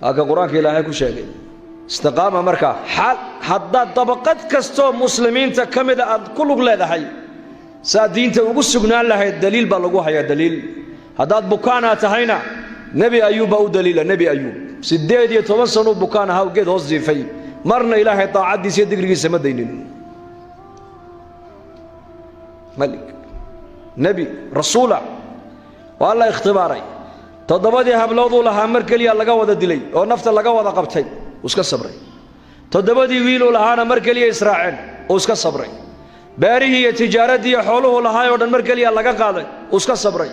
هكا قرآن إلهي كل شيء استقامة مركا حال حتى طبقات كستو مسلمين تكمل كل غلاد هاي سادين توقسقنا لها الدليل بلغوها يا دليل هذا بكانا تهينا نبي أيوب أو دليل نبي أيوب سديد يتوصلوا بكانا هاو قد هزي في مرنا إلهي طاعة دي سيدك رقيسة مدينين ملك نبي رسولا والله اختباري تضبطي هبلوضو لها مركلي لغا ودا دلي او نفط لغا ودا قبتي واسكا صبري تضبطي ويلو لها مركلي اسرائيل واسكا صبري باريه تجارتي خولو لها او دن مركلي لغا قاداي واسكا صبري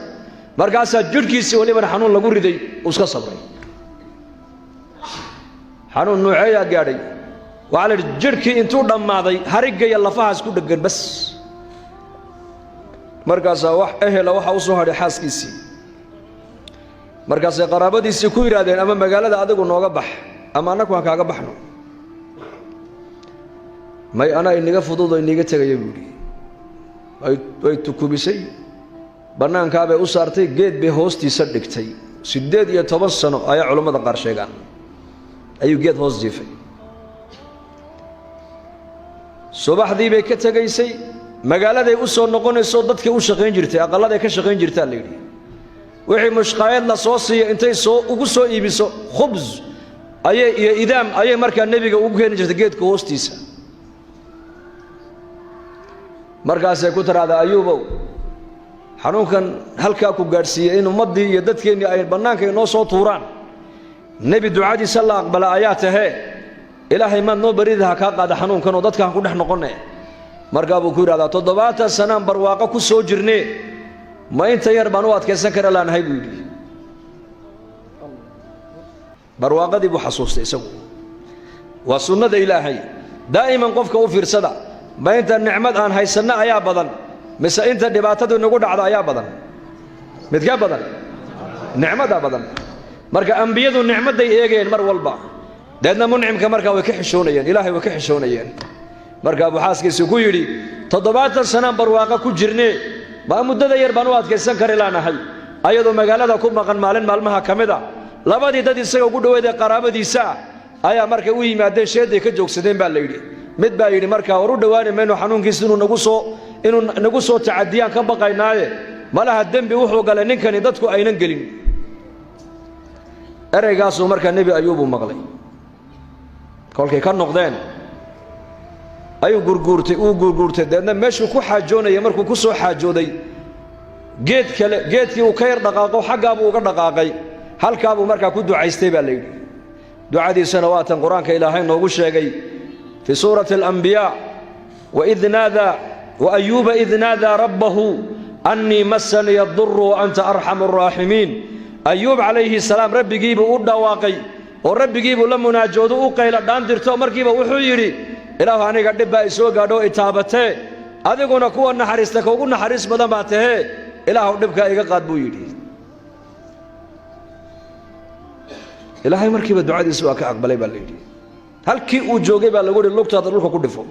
markaas jirkiisa waliba xanuun lagu riday uska sabray xanuun nuuceeya gaaday waxa la jirkii intuu dhamaaday hariga iyo lafaha isku dhagan bas markaas wax ehela waxa uu soo hadhay xaaskiisii markaas qaraabadiisii ku yiraahdeen ama magaalada adigu nooga bax ama anagu aan kaaga baxno may ana inaga fududo inaga tagay buuri ay tukubisay banaanka bay u saartay geed bay hoostiisa dhigtay 18 sano ayaa culimada qaar sheegaan ayuu geed hoos jiifay subaxdii bay ka tagaysay magaaladay u soo noqonayso dadkii u shaqeyn jirtay aqaladay ka shaqeyn jirtay leeyahay wixii mushqaayad la soo siiyay intay soo ugu soo iibiso khubz ayay iyo idaam ayay markaa nabiga ugu keenay jirtay geedka hoostiisa markaas ay ku tiraada ayuubow xanuunkan halka ku gaarsiiyay in ummadii iyo dadkeenii ay banaanka inoo soo tuuraan nabi ducadiisa la aqbala ayaatahe ilaahay ma noo baridaha ka qaada xanuunkan oo dadka ku dhex noqonay markaa buu ku yiraahdaa 7 sano barwaaqo ku soo jirnay ma inta yar baan u adkeysan kara laanahay buu yiri barwaaqadii buu xasuustay isagu waa sunnada ilaahay daa'iman qofka u fiirsada ma inta nicmad aan haysana ayaa badan mise inta dhibaatadu nagu dhacdo ayaa badan mid ka badan nicmada badan marka anbiyadu nicmaday eegeen mar walba dadna muncimka marka way ka xishoonayeen ilaahay way ka xishoonayeen marka abu xaaskiisu ku yiri 7 sano barwaaqo ku jirnay ba muddada yar baan u adkeysan kari laanahay ayadoo magaalada ku maqan maalmaha kamida labadii dad isaga ugu dhaweeday qaraabadiisa ayaa markay u yimaadeen sheeday ka joogsadeen baa la yiri mid baa yiri marka war u dhawaanay meeno xanuunkiisu inuu nagu soo tacaadiyaan ka baqaynaaye malaha dambi wuxuu galay ninkani dadku aynan gelin ereygaas marka nabi ayuub maqlay kolkay ka noqdeen ayuu gurgurtay dadna meeshu ku xaajoonay markuu ku soo xaajooday geedkii uu ka yar dhaqaaqo xagga buu uga dhaqaaqay halka buu marka ku ducaystay baa la yiri ducadiisana waa tan quraanka ilaahay noogu sheegay fi suurati al-anbiya wa idh nada وأيوب إذ نادى ربه أني مسني الضر وأنت أرحم الراحمين أيوب عليه السلام ربي جيبه أودا واقي وربي جيبه لما ناجوده أقيل دان درتو مركبه وحيري إله أنا قد بقى يسوق قدو إتابته هذا يقول نكون نحرس لك وقول نحرس بدماته إله نبكى إيقا قد بويري إلهي مركبه الدعاء دي سواك أقبلي بالليل هل كي أوجوغي باللغور اللوكتا هذا اللوكا كدفو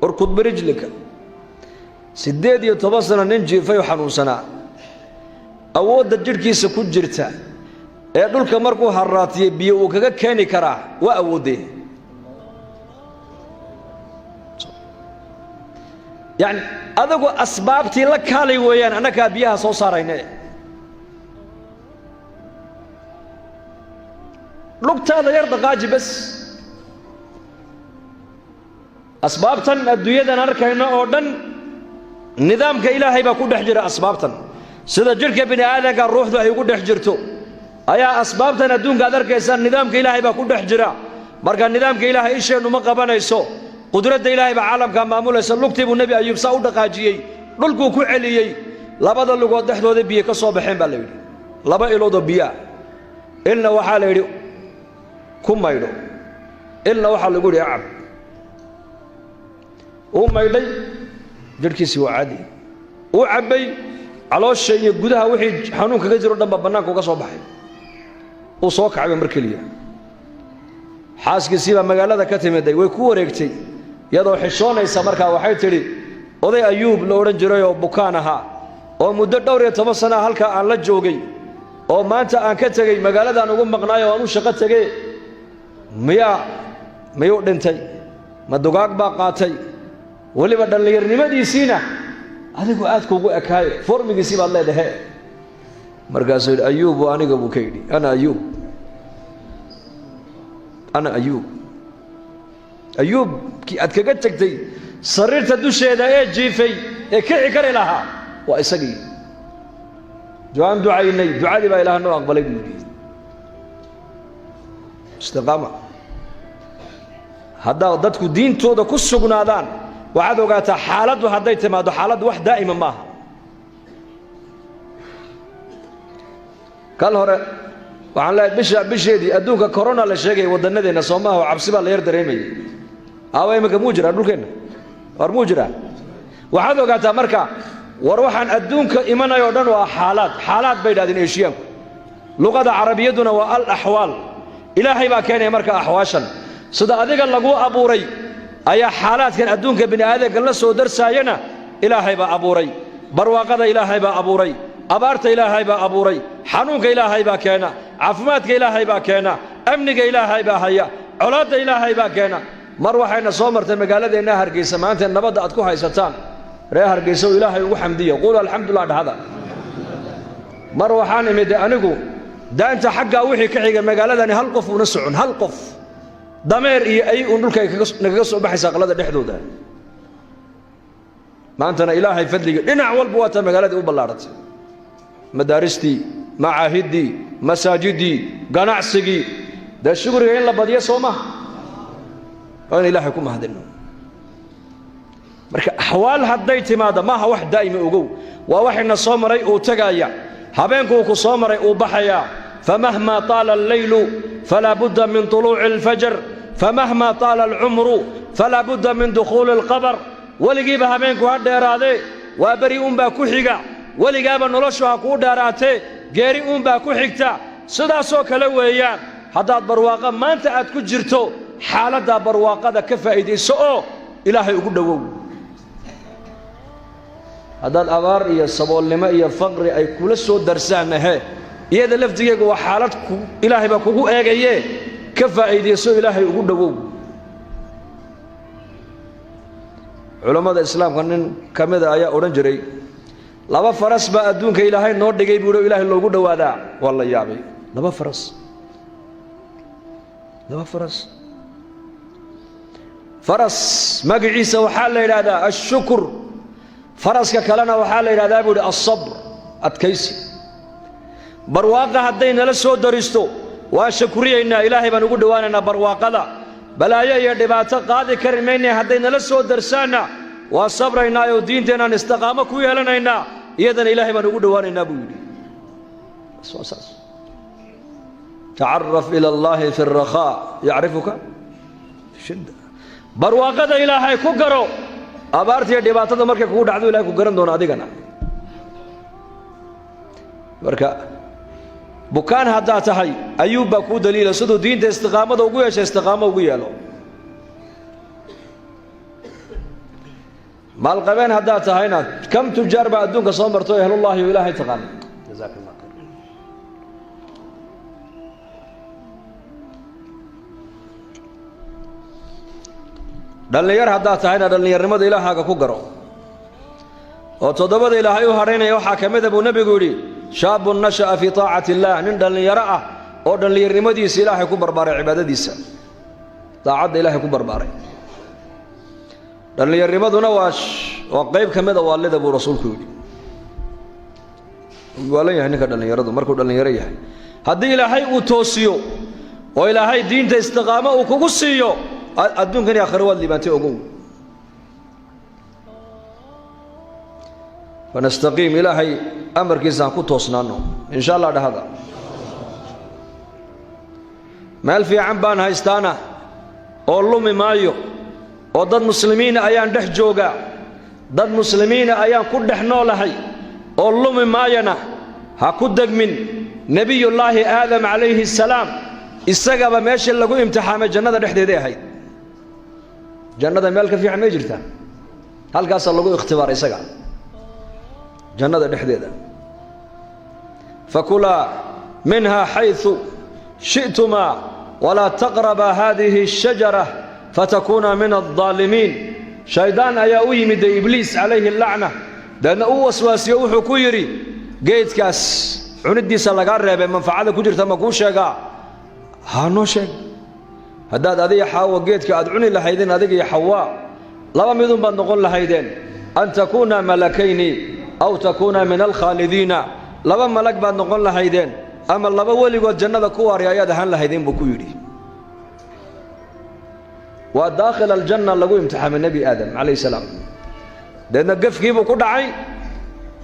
اركض برجلك 18 سنه ننجي فيو حنوسنا awoodda jirkiisa ku jirta ee dhulka markuu haraatiyay biyo uu kaga keeni karaa waa awoodee yani adagu asbaabtii la kaalay weeyaan anaka biyaha soo saaraynay lugtaada yar dhaqaaji bas asbaabtan adduunyadan arkayna oo dhan nidaamka ilaahay baa ku dhex jira asbaabtan sida jirka bini aadamka ruuxdu ay ugu dhex jirto ayaa asbaabtan adduunka aad arkaysan nidaamka ilaahay baa ku dhex jira marka nidaamka ilaahay isheenu ma qabanayso qudradda ilaahay baa caalamka maamulaysa lugtii buu nabi ayuub saa u dhaqaajiyay dhulku ku celiyay labada lugood dhexdooda biyo ka soo baxeen baa la yiri laba ilood oo biyo ilna waxa la yiri ku maydho ilna waxa lagu yiri acab oo maydhay jirkiisi waa caadi oo cabay caloosha iyo gudaha wixii xanuun kaga jiro dhanba banaanka uga soo baxay oo soo kacay mar kaliya xaaskiisa magaalada ka timiday way ku wareegtay iyadoo xishoonaysa markaa waxay tiri oday ayuub la oran jiray oo bukaan ahaa oo muddo dhowr iyo 10 sano halka aan la joogay oo maanta aan ka tagay magaaladan ugu maqnaayo aan u shaqo tagay miyuu dhintay ma dugaag baa qaatay waliba dhallinyarnimadiisiina adigu aad kuugu ekaayo formigiisii baad leedahay markaasuu yidhi ayuub waa aniga buu ka yidhi ana ayuub ayuubkii aad kaga tagtay sariirta dusheeda ee jiifay ee kici kari lahaa waa isagii ducaan ducaynay ducadii baa ilaah noo aqbalay buu yidhi istiqaama haddaa dadku diintooda ku sugnaadaan waxaad ogaataa xaaladdu hadday timaado xaaladdu wax daa'ima maaha kal hore waxaan leeyahay bisheedii adduunka corona la sheegay wadannadeenna soo maaha oo cabsi baa la yar dareemayay aawa iminka muu jiraa dhulkeenna war muu jiraa waxaad ogaataa marka war waxaan adduunka imanay oo dhan waa xaalaad bay idhahdeen eeshiyaanku luqada carabiyaduna waa alaxwaal ilaahay baa keenaya marka axwaashan sida adiga lagu abuuray ayaa xaalaadkan adduunka bini aadamka la soo darsaayana ilaahay baa abuuray barwaaqada ilaahay baa abuuray abaarta ilaahay baa abuuray xanuunka ilaahay baa keena caafimaadka ilaahay baa keena amniga ilaahay baa haya colaadda ilaahay baa keena mar waxayna soo martay magaaladeenna Hargeysa maanta nabadda aad ku haysataan reer Hargeysa oo ilaahay ugu xamdiyo qul alxamdulillah dhahada mar waxaan imid anigu daanta xagga wixii ka xiga magaaladani hal qof una socon hal qof dameer iyo ay uu dhulka naga soo baxaysa qalada dhexdooda maantana ilaahay fadliga dhinac walba waa ta magaalada u ballaaratay madaaristii macaahidii masaajidii ganacsigii da shukriga in la badiyo Soomaa oo ilaahay ku mahadino marka ahwaal hadday timaado maaha wax daa'ima ogow waa waxina soo maray oo tagaya habeenku ku soo maray oo baxaya famahma tala al-layl fala budda min tulu'i al-fajr famahma tala al-umru fala budda min dukhul al-qabr waligiiba habeenku ha dheeraade waa bari baa ku xiga waligaaba noloshu ha ku dheeraatee geeri baa ku xigta sidaasoo kale weeyaan haddaad barwaaqa maanta aad ku jirto xaaladda barwaaqada ka faa'iideyso oo ilaahay ugu dhawow haddaad abaar iyo saboolnimo iyo faqri ay kula soo darsaan iyada laftigeegu waa xaalad ilaahay baa kugu eegaye ka faa'iideyso ilaahay ugu dhawow culimada islaamka nin kamida ayaa oran jiray laba faras baa adduunka ilaahay noo dhigay buu ilaahay loogu dhawaadaa waa la yaabay laba faras magaciisa waxaa la yiraahdaa ashukr faraska kalena waxaa la yiraahdaa buu as-sabr adkaysi barwaaqa hadday nala soo daristo waa shukriyeynaa ilaahay baan ugu dhawaanaynaa barwaaqada balaayo iyo dhibaato qaadi kari maynaa hadday nala soo darsaana waa sabraynaa oo diinteenan istiqaamo ku yeelanaynaa iyadana ilaahay baan ugu dhawaanaynaa buu yiri ta'arraf ila Allah fi ar-rakha ya'rifuka shidda barwaaqada ilaahay ku garo abaartiyo dhibaatada markay kugu dhacdo ilaahay ku garan doona adigana marka bukaan hadda tahay ayuub baa ku daliila sidoo diinta istiqaamada ugu yeeshay istiqaamo ugu yeelo maal qabeen hadda tahayna kam tujaar baa adduunka soo marto ehlullah iyo ilaahay taqaan jazakallahu khayr dhalinyar hadda tahayna dhalinyarnimada ilaahaaga ku garo oo todobada ilaahay u hareynaya waxa kamid ah nabigu yiri shaabun nashaa fi taa'ati Allah nin dhalinyaro ah oo dhalinyarnimadiisa ilaahay ku barbaaray cibaadadiisa taa'ada ilaahay ku barbaaray dhalinyarnimaduna waa qayb kamid ah waalida buu rasuulku yiri waalan yahay ninka dhalinyaradu markuu dhalinyaro yahay haddii ilaahay uu toosiyo oo ilaahay diinta istiqaamo uu kugu siiyo adduunkan iyo aakhiro wad libaantay ogow ونستقيم إلهي أمر كيسان كتوسنانو إن شاء الله ده هذا مال في عنبان هايستانا أولومي مايو ودد مسلمين أيان ده جوغا ضد مسلمين أيان كده نولهي أولومي ماينا هكدق من نبي الله آدم عليه السلام استقب ماشي لقو امتحام الجنة ده دي هاي جنة مالك في عمي جرتا هل قاصر لقو اختبار استقب جنة دحديدا فكلا منها حيث شئتما ولا تقربا هذه الشجرة فتكونا من الظالمين شيطان أيا أيمد إبليس عليه اللعنة لأن وسواسي وحو كيري قيد كاس عندي سلقار ريبه منفعة كجرت ما كون شيغا هانو شيغ هداد أدي حواء قيد كأدعني لحيدين أدي حواء لما ميدون بندقون لحيدين أن تكون ملكين أو تكون من الخالدين لما ملك بندقون لحيدين أما لما ولي والجنة كوار يا يدهان لحيدين بكويري وداخل الجنة لقوا امتحان النبي آدم عليه السلام لأن قف كيبو كل عين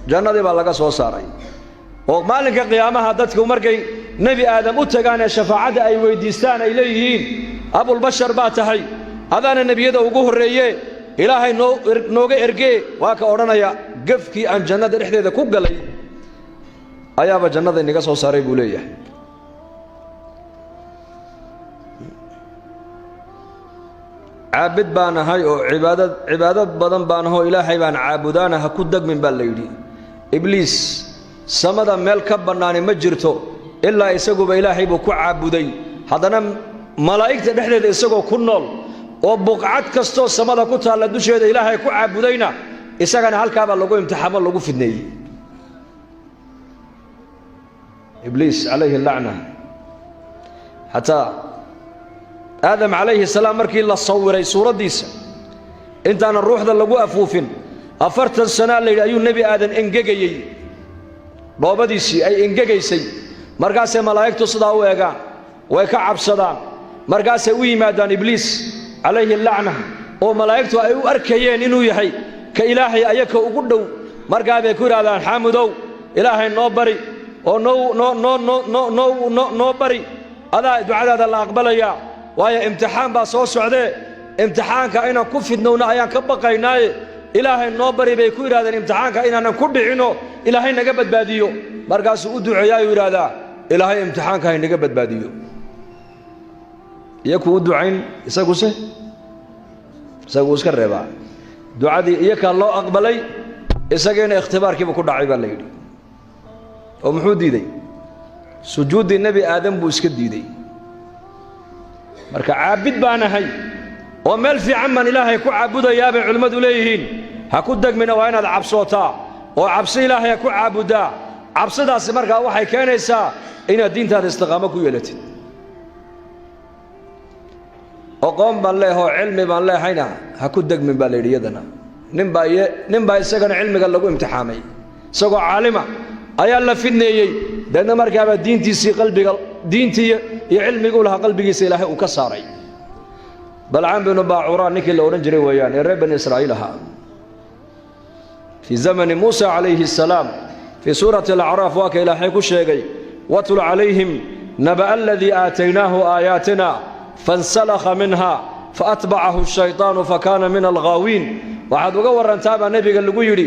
جنة دي بالله سو ساري ومالك قيامها دتك ومرقي نبي آدم أتقان الشفاعة أي ويديستان إليهين أبو البشر باتهي هذا النبي يده وقوه الرئيه إلهي نوغي إرقي واكا أورانا يا قف كي أن جنة رحدة ذا كوك لي أيابا جنة دي نقص وصاري بوليه عابد بانا هاي او عبادة بدن بانا هو إلهي بان عابدانا هكو دق من بالليدي إبليس سمدا ميل كبناني مجرتو إلا إساقو بإلهي بكو عابدي هذانا ملائكة نحن إساقو كنول وبقعات كستو سمدا كتا لدوشي إلهي كو عابدينا إساقنا هالكابا لغو امتحاما لغو في النية إبليس عليه اللعنة حتى آدم عليه السلام مركي الله صوري سورة ديسة انت أنا الروح ذا لقوا أفوفين أفرت السنة اللي أيون نبي آدم انجيجي بابا ديسي أي انجيجي سي مرقاسة ملايكة صداوة يقان ويكعب صدام مرقاسة ويمادان إبليس عليه اللعنة وملايكة أيو أركيين إنو يحي كإلهي أيك أقودو مرقا بيكور هذا حامدو إلهي نوبري ونو نو نو نو نو نو نو نوبري هذا دعاء هذا الله أقبله يا ويا امتحان باصوص عليه امتحان كأنه كفدنا أيان كبقيناي إلهي النوبري بيكون هذا الامتحان كأننا كبعينه إلهي نجبت باديو مرقاس أدعي يا يرادا إلهي امتحان كأنه نجبت باديو يكو أدعين يسقوسه يسقوس كربا دعاء يك الله أقبلي يسقينا اختبار كيف كل عيب الليل ومحودي دي سجود النبي آدم بوسكدي دي marka caabid baan ahay oo meel fiican man ilaahay ku caabudayaa bay culimadu leeyihiin ha ku dagmina waa inaad cabsootaa oo cabsi ilaahay ku caabudaa cabsidaas marka waxay keenaysaa inaad diintaada istiqaamo ku yeelatid oo qoom baan leeyahay cilmi baan leehayna ha ku dagmin baa leeyadana nin baa isagana cilmiga lagu imtixaamay isagoo caalima ayaa la fidneeyay dadna markaaba diintiisii qalbiga diintii iyo cilmigu laha qalbigiisa ilaahay uu ka saaray bal'aan binu baacura ninkii la oran jiray weeyaan ee reer bani israa'iil ahaa fi zaman Musa alayhi salam fi surati al-a'raf wa ka ilaahay ku sheegay watul alayhim naba alladhi aataynaahu ayatina fansalakha minha faatba'ahu ash-shaytanu fakana min al-ghawin waxaad uga warantaaba nabiga lagu yiri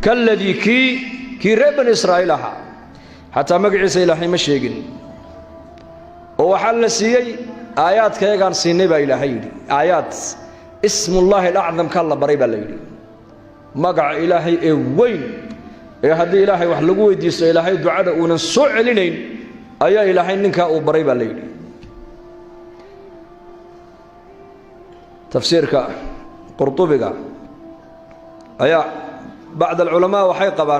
kalladhi ki reer bani israa'iil ahaa hatta magaciisa ilaahay ma sheegin وحل سيئ آيات كيغان سيني با إلهي آيات اسم الله الأعظم كالله بريبا ليلي مقع إلهي وين يا هدي إلهي وحلقوه ديس إلهي دعاء ونسوع لنين أيا إلهي ننكا بريبا ليلي تفسيرك قرطبك أيا بعض العلماء وحيقبا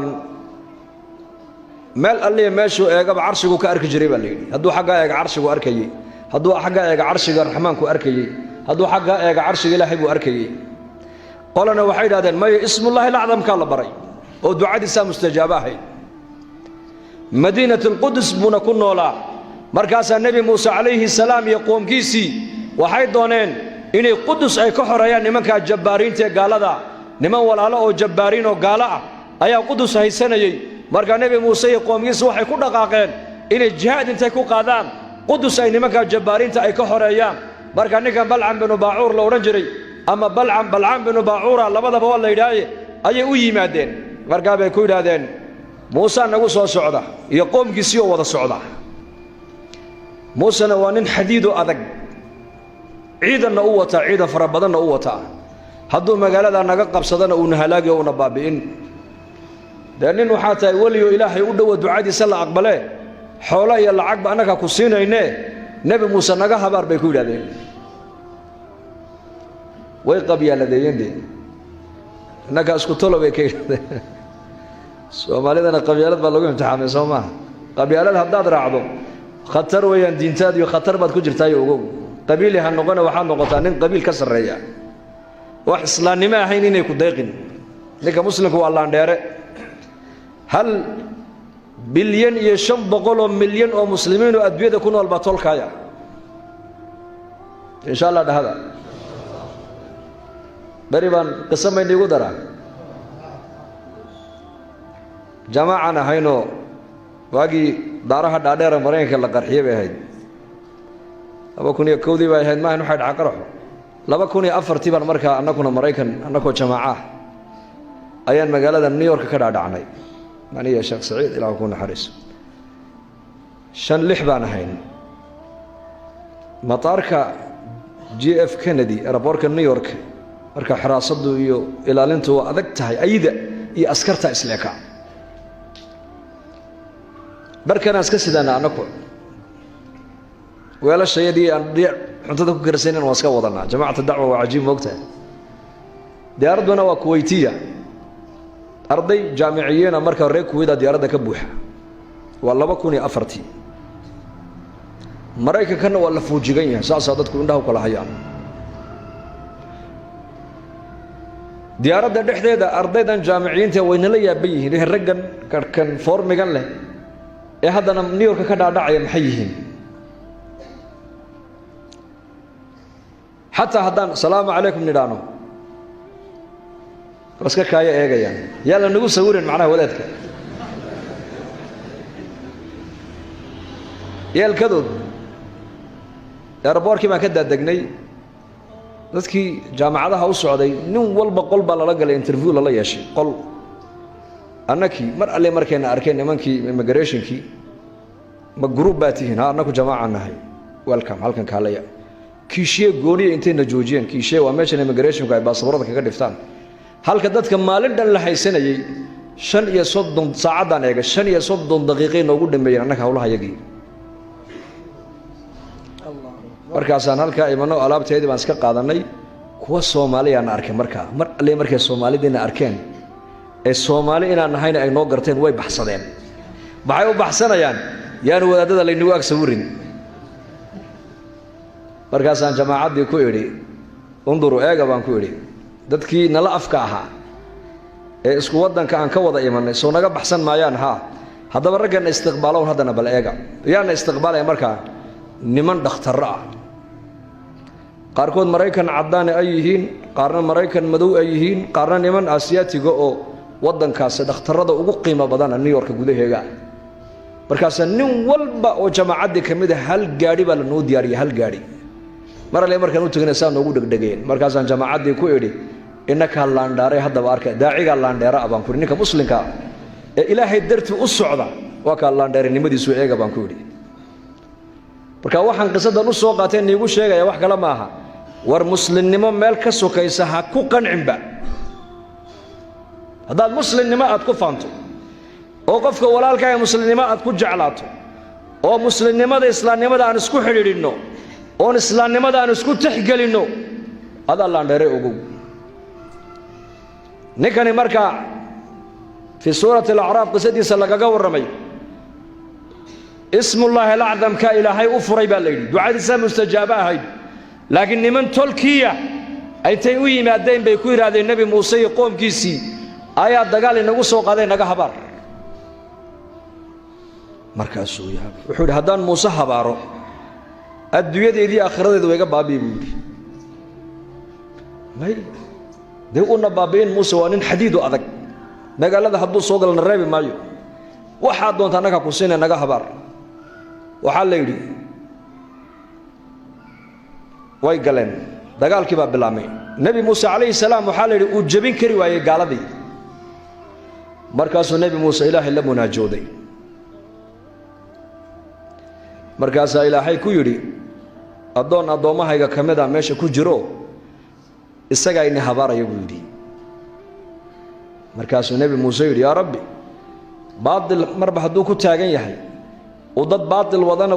meel alle meeshu eega carshigu ka arki jiray baa leeyahay haduu xagga eega carshigu arkayay haduu xagga eega carshiga raxmaanku arkayay haduu xagga eega carshiga ilaahay buu arkayay qolana waxay yiraahdeen may ismullahi al-a'zam ka la baray oo ducadiisa mustajaabahay madiinatul qudus buna ku noolaa markaas nabi Muuse alayhi salaam iyo qoomkiisii waxay dooneen inay qudus ay ka xoreeyaan nimanka jabbaariinta gaalada niman walaalo oo jabbaariin oo gaala ah ayaa qudus haysanayay marka nabi Muuse iyo qoomkiisu waxay ku dhaqaaqeen inay jihaad intay ku qaadaan qudus ay nimanka jabbaarinta ay ka xoreeyaan marka ninkan bal'am bin baacur la oran jiray ama bal'am bin baacura labadaba waa la yiraahdee ayay u yimaadeen marka bay ku yiraahdeen Muuse nagu soo socda iyo qoomkiisii oo wada socda Muuse waa nin xadiid oo adag ciidan uu wata ciidan fara badan uu wata hadduu magaalada naga qabsadana uu halaagi oo na baabi'in لأن حتى ولي إلهي ودوا دعادي سلا أقبله xoolo iyo lacag ba anaga ku siinayne nabi muuse naga habaar bay ku yiraahdeen way qabyaaladeen naga isku tolo bay ka yiraahdeen Soomaalidana qabyaalad baa lagu imtixaamay Soomaa qabyaalad haddaad raacdo khatar weeyaan diintaada iyo khatar baad ku jirtaa ogow qabiil yahan noqona waxa noqotaa nin qabiil ka sareeya wax islaamnimo ahayn inay ku deeqin ninka muslimku waa laandheere hal bilyan iyo 500 milyan oo muslimiin oo adduunyada ku nool baa tolkaya insha Allah dhahada bariban qasamay nigu dara jamaacana hayno waagi daaraha dhaadheer Mareykanka la qarxiyay bay ahayd 2001 bay ahayd maahan waxa dhaca qaraxo 2004 baan markaa annaguna Mareykan annagoo jamaaca ayaan magaalada New York ka dhaadhacnay maniya Sheekh Saciid ilaa ku naxariis 5-6 baan ahayn mataarka JF Kennedy airportka New York marka xiraasadu iyo ilaalintu waa adag tahay ayda iyo askarta isleeka barkana iska sidana anako wala shayadii aan cuntada ku karsaneen waa iska wadanaa jamaacada dacwa waa ajiib moogtaa diyaaraduna waa Kuwaitiya arday jaamiciyiin marka reer Kuwait diyaaradda ka buuxa waa 2004 Mareykankana waa la fuujigan yahay saasa dadku indhaha kala hayaan diyaaradda dhexdeeda ardaydan jaamiciyiinta wayna la yaaban yihiin raggan karkan formigan leh ee haddana New York ka dhaadhacaya maxay yihiin حتى هدان السلام عليكم نيرانو بس كايا ايغيان يلا نغو سويرن معناها ولادك يال كدود airportkii ma ka daadagnay dadkii jaamacadaha u socday nin walba qolba la galay interview la yeeshay qol annaki mar alle markayna arkeen nimankii immigrationkii ma group baatihin ha annaku jamaaca nahay welcome halkan kaalaya kiishiye gooniye intayna joojiyeen kiishiye waa meesha immigrationku ay baasaboorada kaga dhiftaan halka dadka maalin dhan la haysanayay 35 saacadan eega 35 daqiiqo noogu dhameeyeen annaka hawlaha yagii markaasaan halka imano alaabteedii baan iska qaadanay kuwa Soomaaliyeed arkay mar alle markay Soomaaliyeedna arkeen ee Soomaali inaan nahayna ay noo garteen way baxsadeen maxay u baxsanayaan yaan wadaadada la inagu agsawirin markaasaan jamaacadii ku iri unduru eega baan ku iri dadkii nala afka ahaa ee isku wadanka aan ka wada imanay soo naga baxsan maayaan haddaba raggan istiqbaaloon haddana bal eega yaana istiqbaalay markaa niman dhakhtar ah qaarkood Mareykan cadaan ay yihiin qaarna Mareykan madow ay yihiin qaarna niman Aasiyaatiga oo wadankaas dhakhtarada ugu qiimo badan New York gudaheega markaas nin walba oo jamaacada kamid ah hal gaari baa la noo diyaariyay hal gaari mar alle markaan u tagnay noogu dhagdhageen markaasaan jamaacadii ku iri inaka laandaaray haddaba arka daaciga laandeera abaan ku ninka muslimka ee Ilaahay dartii u socda waa ka laandheerinimadiisu eega baan ku iri marka waxaan qisadan u soo qaateen iigu sheegaya wax kala maaha war muslimnimo meel ka sokaysa ha ku qancinba hadaad muslimnimo aad ku faanto oo qofka walaalka ee muslimnimo aad ku jeclaato oo muslimnimada islaamnimada aan isku xiriirino oo islaamnimada aan isku tixgelino adaa laandheere ogow ninkani marka fi suurati al-a'raaf qisadiisa lagaga waramay اسم الله الأعظم كإلهي أفري بالليل دعاء الإسلام مستجابة هاي لكن من تركيا أي تيوي ما دين بيكوير هذا النبي موسى يقوم كيسي آيات دقال إنه سوق هذا نجا حبار مركز سويا وحول هدان موسى حباره الدنيا دي آخرة دي ويجا بابي بودي ما ده قلنا بابين موسى وانين حديد وأذك نقال هذا حدو سوق النرابي مايو واحد دون تناك كوسين نجا حبار وحال يدي ويقلن دقال كباب بالعمي نبي موسى عليه السلام وحال يدي وجبين كري ويا قالدي مركز النبي موسى إله إلا مناجودي مركز إلهي كيري أدون أدوما هيك كمدا ماشي كجرو السجا إني حبارة يقولي مركز النبي موسى يا ربي بعض المربح دوكو تاجن يحي ودad baatil wadana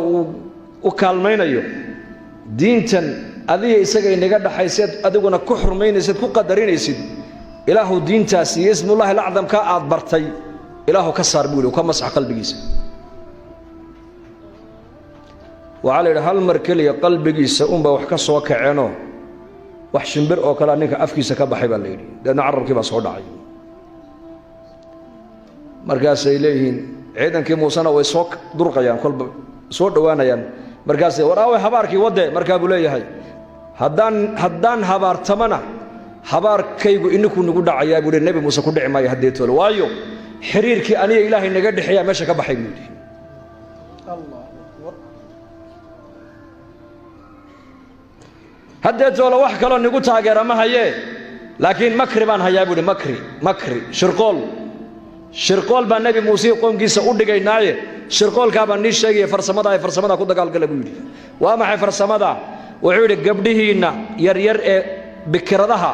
u kaalmaynayo diintan adiga isaga inaga dhaxaysid adiguna ku xurmaynaysid ku qadarinaysid ilaahu diintaasi ismullahi al-a'zam ka aad bartay ilaahu ka saar buuli ka masax qalbigiisa وعلى هل مركلي قلبي سأمبا وحكسوا كعنو وحشنبر أو كلا نك أفكي سكاب حبا ليلي لأن عرب كيف صعود عيو مركز إليهن عيدا كي موسانا ويسوق درقا يعني كل صور دوانا يعني مركز وراوي حباركي ودي مركب لي هاي هدان حبار تمنا حبار كيغو إنكو نقول عيا يقول النبي موسى كل ما يهديته له وايو حرير كي أني إلهي نقد حيا ماشي كاب حبا الله هديت ولا واحد كلام نقول تاجر ما هي لكن مكري بان هيا بودي مكري شرقول بان نبي موسى قوم جيس أودي جاي نايه شرقول كابان نيش شيء فرسمدا كود قال قلبي وما هي فرسمدا وعود قبله إن ير بكرتها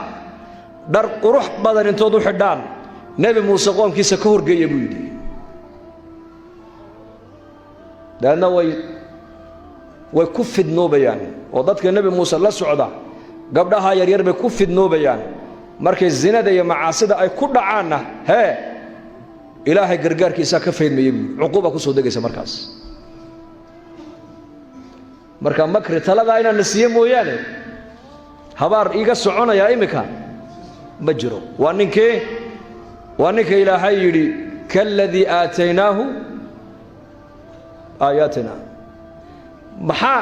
در قروح بدر انتودو حدان نبي موسى قوم جيس كهور جاي بودي لأنه ويكفد نوبيان وضدك النبي موسى الله سعدا قبلها يرير بكفد نوبيان مركز الزنا ده معاصده أي كل عنا ها إلهي قرقار كيسا كفين ميبي عقوبة كسو دقيسة مركز مكر تلقى إنا نسيم وياني هبار إيقا سعونا يا إيمكا بجرو وانك إلهي يري كالذي آتيناه آياتنا محا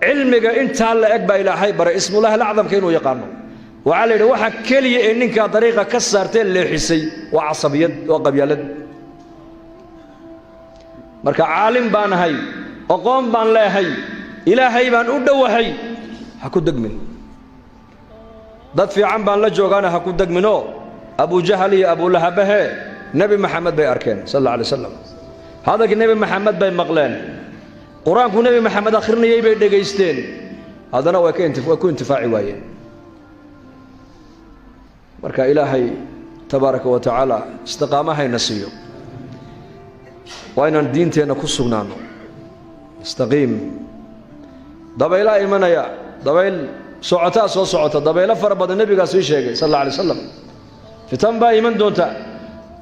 علمك انت هلا اكبر الى حيبر اسم الله الاعظم كانوا يقانوا وعلى waxa kaliya ee ninka dariiqa ka saartay leexisay waa casabiyad oo qabyaalad marka caalim baan ahay aqoon baan leeyahay ilaahay baan u dhawahay ha ku dagmin dad fiican baan la joogaana ha ku dagmino abu jahal iyo abu lahab nabi maxamed bay arkeen sallallahu alayhi wasallam hadalka nabi maxamed bay maqleen قرآن النبي محمد آخرنا يبي دقيستين هذا نوع كون انتفاعي وايين بركة إلهي تبارك وتعالى استقامة هاي نسيو وين الدين تينا كسرنا استقيم ضبيلا إيمانا يا ضبيل صعتا ضبيلا فربض النبي قاسوي شيء صلى الله عليه وسلم في تنبا إيمان دونتا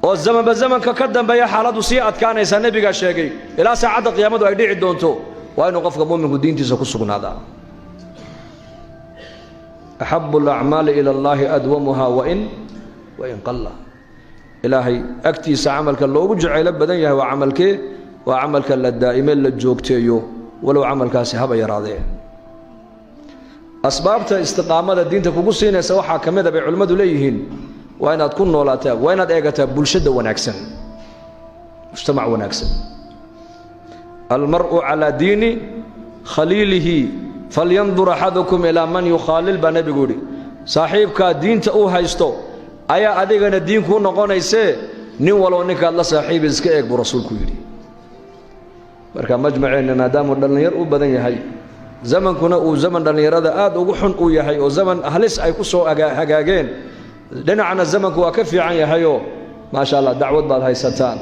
والزمن بالزمن كقدم بيا حالات وسيئات كان يسال النبي قال شيء إلى ساعة قيامته يدعي دونتو وأنه قف مؤمن الدين تسكسون هذا أحب الأعمال إلى الله أدومها وإن قل إلهي أكتي سعملك اللو جعل بدنيه وعملك للدائم للجوكتيو ولو عملك سحب يراضيه أسبابته استقامة الدين تكوكسين سواء حكمه بعلمه ليهن وين تكون نولاتا وين ايغتا بولشده وناكسن مجتمع وناكسن المرء على دين خليله فلينظر احدكم الى من يخالل بنبي غوري صاحبك دينته او هيستو ايا اديغنا دينكو نقونيسه نين ولو نيك الله صاحب اسك ايغ برسولكو يري marka majmaceena maadaama dhalinyar u badan yahay zamankuna uu zaman dhalinyarada aad ugu xun u yahay oo zaman ahlis ay ku soo hagaageen dhinacna zamanku waa ka fiican yahayo ma sha Allah dacwad baad haysataan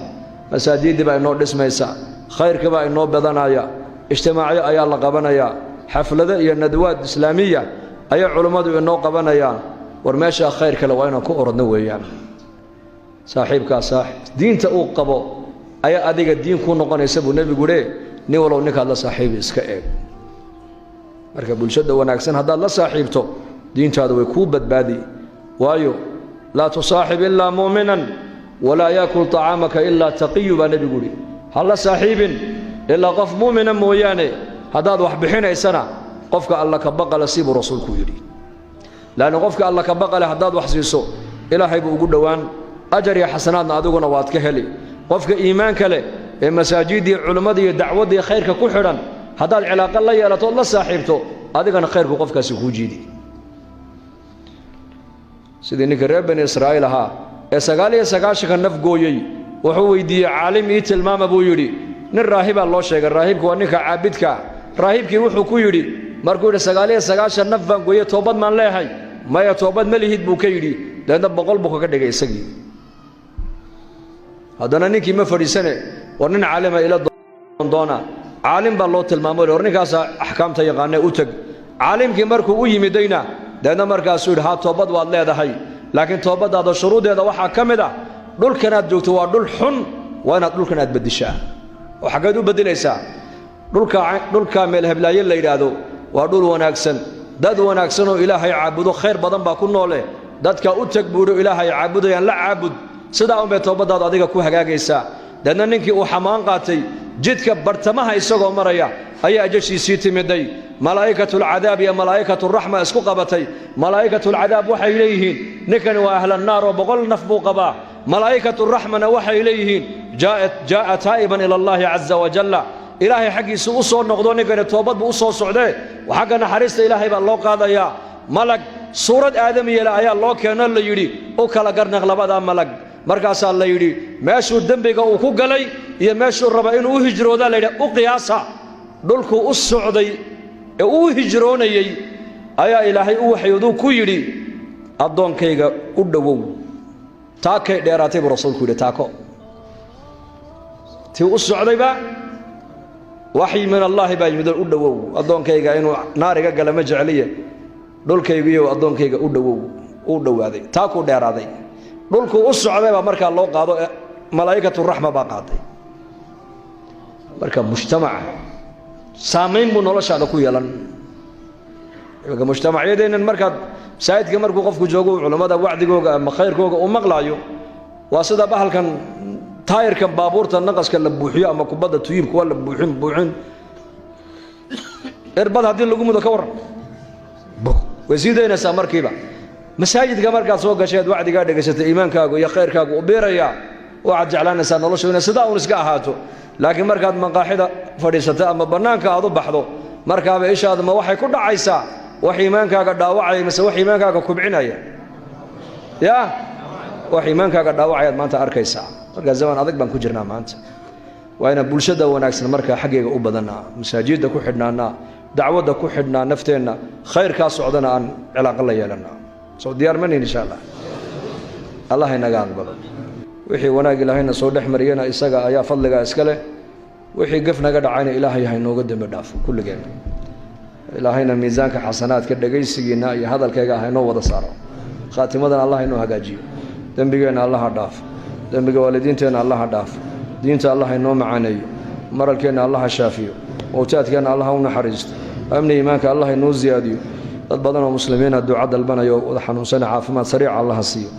masaajid baa inoo dhismaysa khayrka baa inoo badanaya ijtimaaciyo ayaa la qabanaya xaflada iyo nadwaad islaamiya ayaa culimadu inoo qabanayaan war meesha khayr kale waa inaan ku orodno weeyaan saaxiibka diinta uu qabo ayaa adiga diin ku noqonaysa buu nabigu leeyahay nin walow ninka la saaxiib iska eeg marka bulshada wanaagsan hadaa la saaxiibto diintaada way ku badbaadi وايو لا تصاحب إلا مؤمنا ولا يأكل طعامك إلا تقي بنبي قولي هلا صاحب إلا قف مؤمنا موياني هذا واحد بحين سنة قفك الله كبقى لسيب رسولك يري لأن قفك الله كبقى لحداد وحسيسو إلى حيب وجود دوان أجر يا حسنات نادونا واتك هلي قفك إيمانك له المساجد علماء دعوة خيرك كحرا هذا العلاقة الله يلا الله صاحبته هذا كان خيرك قفك سكوجيدي sidii ninka reer bani Israa'iil ahaa ee 99 naf gooyay wuxuu weydiiyay caalim ii tilmaama buu yiri nin raahib loo sheegay raahibku waa ninka caabidka raahibkii wuxuu ku yiri markuu 99 naf baan gooyay toobad maan leeyahay maya toobad ma lihid buu ka yiri leena 100 buu ka dhigay isagii haddana ninkii ma fadhiisane war nin caalima ila doona caalim baa loo tilmaamay ninkaas axkaamta yaqaanay u tag caalimkii markuu u yimidayna deedna markaasuu yidhi haa toobad waad leedahay laakiin toobadaada shuruudeeda waxaa ka mid ah dhulkan aad joogto waa dhul xun waa inaad dhulkan aad bedishaa oo xaggeed u beddelaysaa dhulka meel heblaaye la yidhaahdo waa dhul wanaagsan dad wanaagsan oo ilaahay caabudo khayr badan baa ku noole dadka u tag buudho ilaahay caabudayaan la caabud sidaa unbay toobadaadu adiga ku hagaagaysaa deedna ninkii uu xamaan qaatay jidka bartamaha isagoo maraya ayaa ajashiisii timiday malaa'ikatulcadaab iyo malaa'ikaturaxma isku qabatay malaa'ikatulcadaab waxay leeyihiin ninkani waa ahlannaar oo 100 naf buu qabaa malaa'ikaturaxmana waxay leeyihiin jaa'a taa'iban ila allaahi caza wajalla ilaahay xaggiisa u soo noqdo ninkani toobad buu u soo socdee xagga naxariista ilaahay baa loo qaadayaa malag suurad aadamiyela ayaa loo keeno la yidhi u kala garnaq labadaa malag markaasaa la yidhi meeshuu dembiga uu ku galay iyo meeshuu raba inuu u hijroodaa la yidhi u qiyaasa dhulkuu u socday ee uu hijroonayey ayaa ilaahay u waxyooduu ku yidhi addoonkayga u dhowow taakay dheeraatay buu rasuulku yidhi taako tii u socdayba waxyi min allaahi baa yimid u dhowow addoonkayga inuu naariga gala ma jecliye dhulkaygiiyo addoonkayga u dhowow uu dhowaaday taakuu dheeraaday dhulkuu u socday baa markaa loo qaado malaa'ikaturaxma baa qaaday marka mujtamaca saamayn buu noloshaada ku yeelan mujtamacyadeennan markaad masaajidka markuu qofku joogo culammada wacdigooga ama khayrkooga uu maqlaayo waa sida bahalkan taayirkan baabuurta naqaska la buuxiyo ama kubadda tuyibka waa la buuxin irbad haddii lagu mudo ka warran way sii daynaysaa markiiba masaajidka markaad soo gasheed wacdigaa dhegaysatay iimaankaagu iyo khayrkaagu u biirayaa waxaad jeclaanaysaa noloshu inay sidaa uun iska ahaato laakiin markaad maqaaxida fadhiisata ama bannaanka aad u baxdo markaaba ishaadu ma waxay ku dhacaysaa wax iimaankaaga dhaawacaya mise wax iimaankaaga kubcinaya yaa wax iimaankaaga dhaawacayaad maanta arkaysaa markaa zaman adag baan ku jirnaa maanta waa inaan bulshada wanaagsan markaa xaggayga u badannaa masaajidda ku xidhnaannaa dacwadda ku xidhnaa nafteenna khayrkaa socdana aan cilaaqo la yeelannaa soo diyaar manin insha allah inaga aqbalo wixii wanaag ilaahayna soo dhex mariyana isaga ayaa fadligaa iska leh wixii gaf naga dhacayna ilaahay haynooga dembi dhaafo kulligeen ilaahayna miisaanka xasanaadka dhegaysigiinna iyo hadalkayga haynoo wada saaro khaatimadan allah haynoo hagaajiyo dembigeenna allaha dhaafo dembiga waalidiinteenna allaha dhaafo diinta allah haynoo macaaneeyo maralkeenna allaha shaafiyo mowtaadkeenna allaha u naxariisto amni iimaanka allah haynoo ziyaadiyo dad badan oo muslimiina duca dalbanayo wada xanuunsana caafimaad sariica allaha siiyo